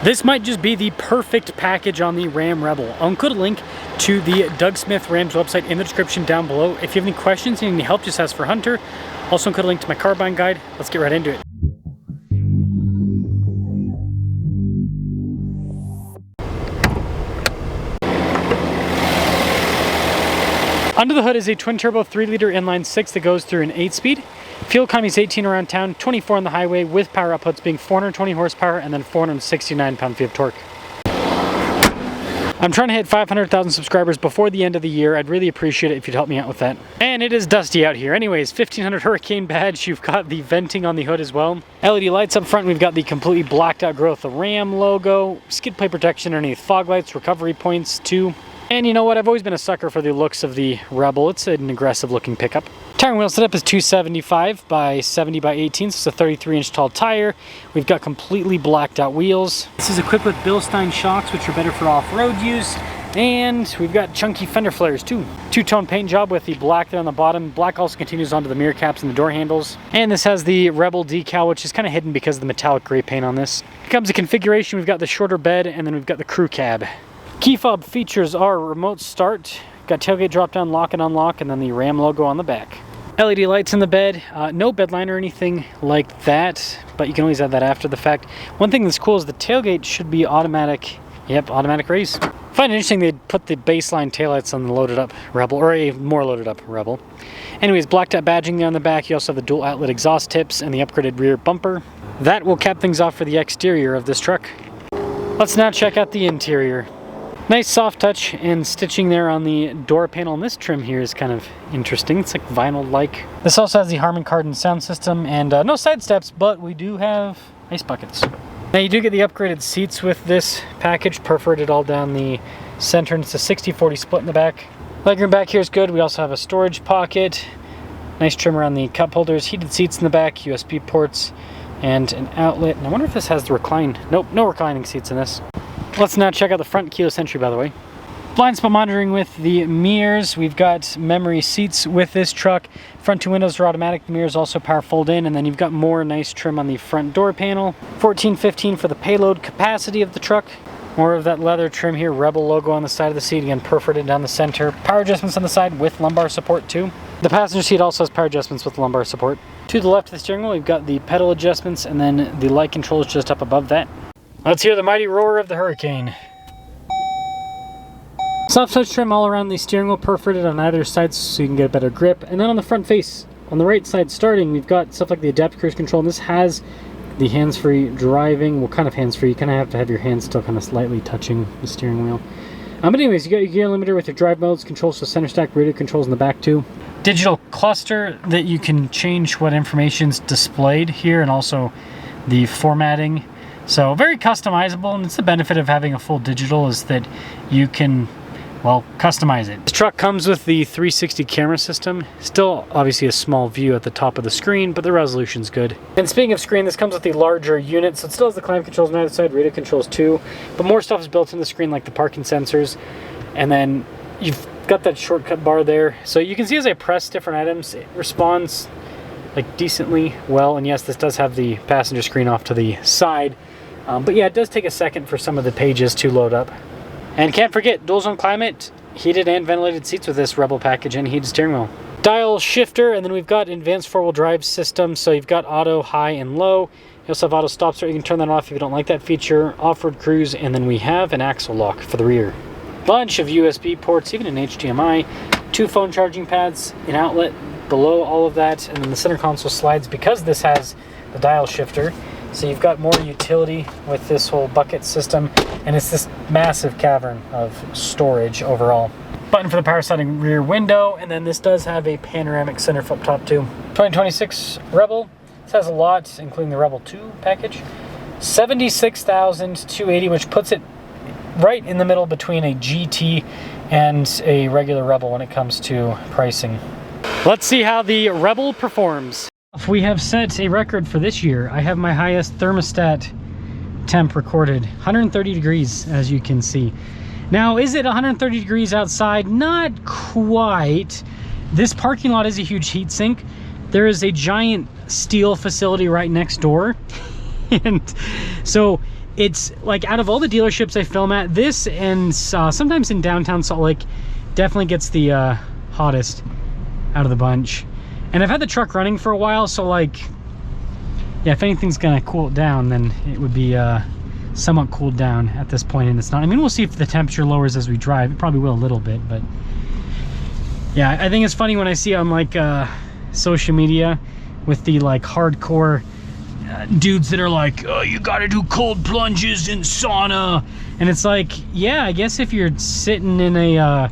This might just be the perfect package on the Ram Rebel. I'll include a link to the Doug Smith Rams website in the description down below. If you have any questions, need any help, just ask for Hunter. Also include a link to my carbine guide. Let's get right into it. Under the hood is a twin-turbo 3-liter inline-6 that goes through an 8-speed. Fuel economy is 18 around town, 24 on the highway, with power outputs being 420 horsepower and then 469 pound-feet of torque. I'm trying to hit 500,000 subscribers before the end of the year. I'd really appreciate it if you'd help me out with that. And it is dusty out here. Anyways, 1500 Hurricane badge. You've got the venting on the hood as well. LED lights up front. We've got the completely blacked out growth, the Ram logo, skid plate protection underneath, fog lights, recovery points too. And you know what? I've always been a sucker for the looks of the Rebel. It's an aggressive looking pickup. Tire and wheel setup is 275 by 70 by 18, so it's a 33-inch tall tire. We've got completely blacked out wheels. This is equipped with Bilstein shocks, which are better for off-road use. And we've got chunky fender flares too. Two-tone paint job with the black there on the bottom. Black also continues onto the mirror caps and the door handles. And this has the Rebel decal, which is kind of hidden because of the metallic gray paint on this. Here comes the configuration. We've got the shorter bed, and then we've got the crew cab. Key fob features are remote start, got tailgate drop down, lock and unlock, and then the Ram logo on the back. LED lights in the bed, no bed line or anything like that, but you can always add that after the fact. One thing that's cool is the tailgate should be automatic. Yep, automatic raise. I find it interesting they put the baseline taillights on the loaded up Rebel, or a more loaded up Rebel. Anyways, blacked out badging there on the back. You also have the dual outlet exhaust tips and the upgraded rear bumper. That will cap things off for the exterior of this truck. Let's now check out the interior. Nice soft touch and stitching there on the door panel, and this trim here is kind of interesting. It's like vinyl-like. This also has the Harman Kardon sound system and no side steps, but we do have ice buckets. Now you do get the upgraded seats with this package, perforated all down the center, and it's a 60-40 split in the back. Legroom back here is good. We also have a storage pocket, nice trim around the cup holders, heated seats in the back, USB ports, and an outlet. And I wonder if this has the recline. Nope, no reclining seats in this. Let's now check out the front keyless entry, by the way. Blind spot monitoring with the mirrors. We've got memory seats with this truck. Front two windows are automatic. The mirrors also power fold in, and then you've got more nice trim on the front door panel. 1415 for the payload capacity of the truck. More of that leather trim here. Rebel logo on the side of the seat, again perforated down the center. Power adjustments on the side with lumbar support too. The passenger seat also has power adjustments with lumbar support. To the left of the steering wheel, we've got the pedal adjustments, and then the light controls just up above that. Let's hear the mighty roar of the Hurricane. Soft touch trim all around the steering wheel, perforated on either side so you can get a better grip. And then on the front face, on the right side starting, we've got stuff like the adaptive cruise control. And this has the hands-free driving. Well, kind of hands-free. You kind of have to have your hands still kind of slightly touching the steering wheel. But anyways, you got your gear limiter with your drive modes, controls for center stack, radio controls in the back too. Digital cluster that you can change what information's displayed here, and also the formatting. So very customizable, and it's the benefit of having a full digital is that you can, well, customize it. This truck comes with the 360 camera system. Still obviously a small view at the top of the screen, but the resolution's good. And speaking of screen, this comes with the larger unit, so it still has the climate controls on either side, radio controls too, but more stuff is built in the screen like the parking sensors. And then you've got that shortcut bar there. So you can see as I press different items, it responds like decently well. And yes, this does have the passenger screen off to the side. But yeah, it does take a second for some of the pages to load up. And can't forget, dual zone climate, heated and ventilated seats with this Rebel package, and heated steering wheel. Dial shifter, and then we've got advanced four-wheel drive system, so you've got auto, high, and low. You also have auto stop start. You can turn that off if you don't like that feature. Off-road cruise, and then we have an axle lock for the rear. Bunch of USB ports, even an HDMI. 2 phone charging pads, an outlet below all of that, and then the center console slides because this has the dial shifter. So you've got more utility with this whole bucket system, and it's this massive cavern of storage overall. Button for the power sliding rear window, and then this does have a panoramic center flip top too. 2026 Rebel. This has a lot, including the Rebel 2 package. $76,280, which puts it right in the middle between a GT and a regular Rebel when it comes to pricing. Let's see how the Rebel performs. We have set a record for this year. I have my highest thermostat temp recorded, 130 degrees, as you can see. Now, is it 130 degrees outside? Not quite. This parking lot is a huge heat sink. There is a giant steel facility right next door. And so it's like, out of all the dealerships I film at, this and sometimes in downtown Salt Lake definitely gets the hottest out of the bunch. And I've had the truck running for a while, so like, yeah, if anything's gonna cool it down, then it would be somewhat cooled down at this point, and it's not. I mean, we'll see if the temperature lowers as we drive. It probably will a little bit, but yeah, I think it's funny when I see on like social media with the like hardcore dudes that are like, oh, you gotta do cold plunges in sauna, and it's like, yeah, I guess if you're sitting in a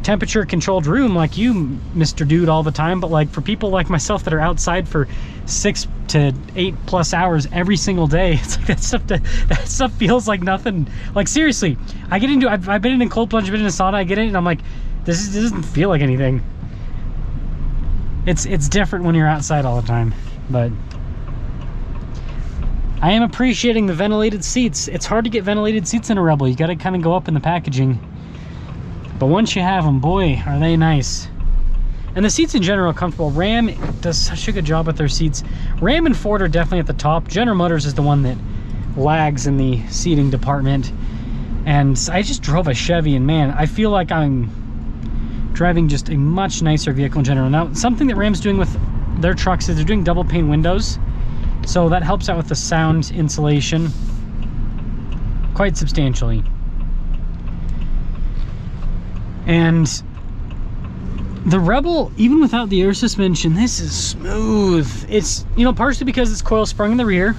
temperature controlled room like you, Mr. Dude, all the time, but like for people like myself that are outside for 6 to 8+ hours every single day, it's like that stuff feels like nothing. Like seriously, I get into, I've been in a cold plunge, I've been in a sauna, I get in and I'm like, this doesn't feel like anything. It's different when you're outside all the time. But I am appreciating the ventilated seats. It's hard to get ventilated seats in a Rebel. You got to kind of go up in the packaging. But once you have them, boy, are they nice. And the seats in general are comfortable. Ram does such a good job with their seats. Ram and Ford are definitely at the top. General Motors is the one that lags in the seating department. And I just drove a Chevy, and man, I feel like I'm driving just a much nicer vehicle in general. Now, something that Ram's doing with their trucks is they're doing double pane windows. So that helps out with the sound insulation quite substantially. And the Rebel, even without the air suspension, this is smooth. It's, you know, partially because it's coil sprung in the rear.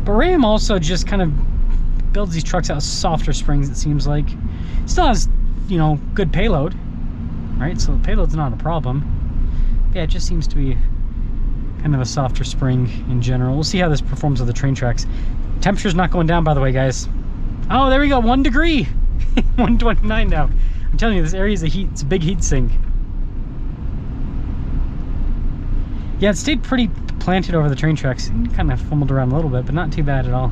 But Ram also just kind of builds these trucks out with softer springs, it seems like. Still has, you know, good payload, right? So the payload's not a problem. Yeah, it just seems to be kind of a softer spring in general. We'll see how this performs with the train tracks. Temperature's not going down, by the way, guys. Oh, there we go, 1 degree. 129 now. I'm telling you, this area is it's a big heat sink. Yeah, it stayed pretty planted over the train tracks. It kind of fumbled around a little bit, but not too bad at all.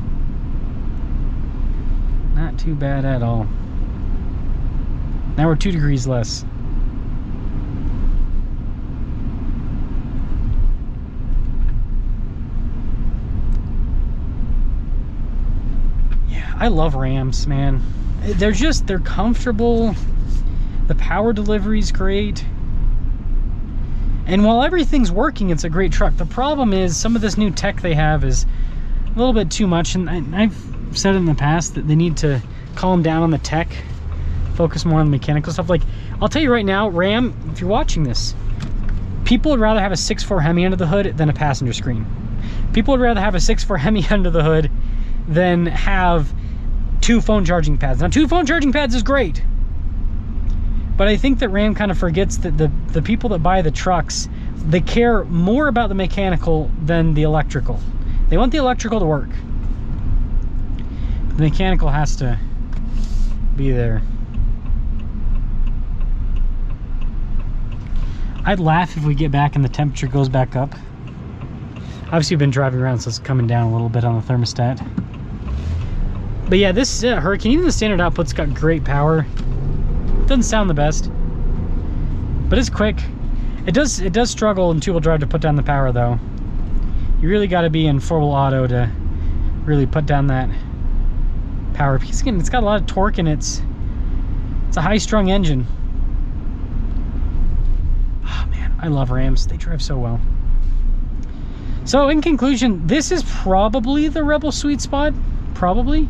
Not too bad at all. Now we're 2 degrees less. Yeah, I love Rams, man. They're comfortable. The power delivery is great. And while everything's working, it's a great truck. The problem is some of this new tech they have is a little bit too much. And I've said in the past that they need to calm down on the tech, focus more on the mechanical stuff. Like, I'll tell you right now, Ram, if you're watching this, people would rather have a 6.4 Hemi under the hood than a passenger screen. People would rather have a 6.4 Hemi under the hood than have 2 phone charging pads. Now, 2 phone charging pads is great, but I think that Ram kind of forgets that the people that buy the trucks, they care more about the mechanical than the electrical. They want the electrical to work. The mechanical has to be there. I'd laugh if we get back and the temperature goes back up. Obviously, we've been driving around, so it's coming down a little bit on the thermostat. But yeah, this Hurricane, even the standard output's got great power. Doesn't sound the best, but it's quick. It does struggle in 2-wheel drive to put down the power, though. You really got to be in 4-wheel auto to really put down that power. Because again, it's got a lot of torque, and it's a high-strung engine. Oh man, I love Rams. They drive so well. So in conclusion, this is probably the Rebel sweet spot, probably.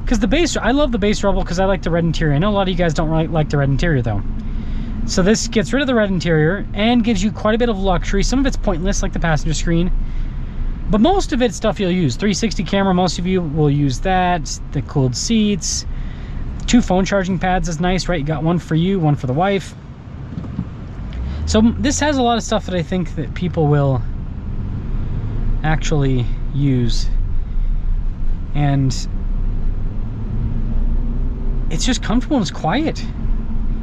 Because the base, I love the base Rebel because I like the red interior. I know a lot of you guys don't really like the red interior though. So this gets rid of the red interior and gives you quite a bit of luxury. Some of it's pointless, like the passenger screen, but most of it's stuff you'll use. 360 camera, most of you will use that. The cooled seats. 2 phone charging pads is nice, right? You got one for you, one for the wife. So this has a lot of stuff that I think that people will actually use. And it's just comfortable and it's quiet.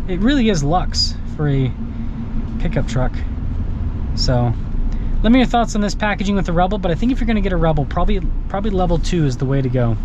It really is luxe for a pickup truck. So let me know your thoughts on this packaging with the Rebel, but I think if you're going to get a Rebel, probably level 2 is the way to go.